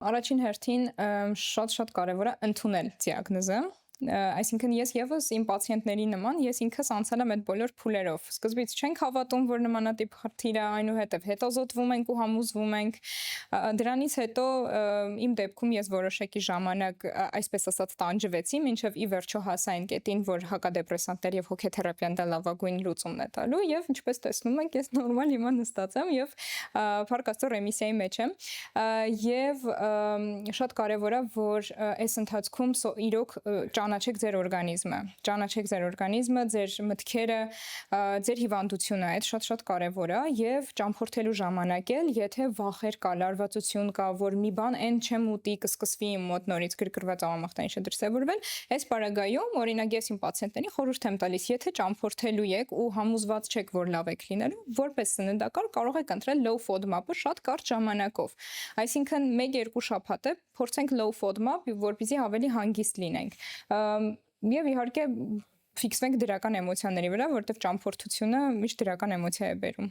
Առաջին հերթին շատ կարևոր է ընդունել դիագնոզը, այսինքն ես եւս իմ պացիենտների նման ես ինքս անցել եմ այդ բոլոր փուլերով։ Սկզբից չենք հավատում, որ նմանատիպ խնդիր է, այնուհետև հետազոտվում ենք ու համոզվում ենք։ Դրանից հետո իմ դեպքում ես որոշակի ժամանակ, այսպես ասած, տանջվեցի, մինչև ի վերջո հասա այն կետին, որ հակադեպրեսանտներ եւ հոգեթերապիան դա լավագույն լուծումն է տալու եւ ինչպես տեսնում եք, ես նորմալ հիմա նստած եմ եւ փառք Աստծո ռեմիսիայի մեջ եմ եւ շատ կարեւոր է, որ այս ընթացքում իրոք ճանաչեք ձեր օրգանիզմը, ձեր մտքերը, ձեր հիվանդությունը, այդ շատ կարևոր է եւ ճամփորդելու ժամանակ էլ, եթե վախեր կա, լարվածություն կա, որ մի բան այն չեմ ուտի, կսկսվի իմ մոտ նորից գրգռված աղամախտային դրսևորվել, այս պարագայում օրինակ ես իմ պացիենտներին խորհուրդ եմ տալիս, եթե ճամփորդելու եք ու համոզված չեք, որ լավ եք լինելու, որպես սննդակար կարող եք ընտրել low FODMAP-ը շատ կարճ ժամանակով։ Այսինքն 1-2 շաբաթ է փորձենք low FODMAP, որպեսզի ավելի հանգիստ լինենք։ Եվ իհարկե ֆիքսվենք դրական էմոցիաների վրա, որտեղ ճամփորդությունը միշտ դրական էմոցիա է բերում։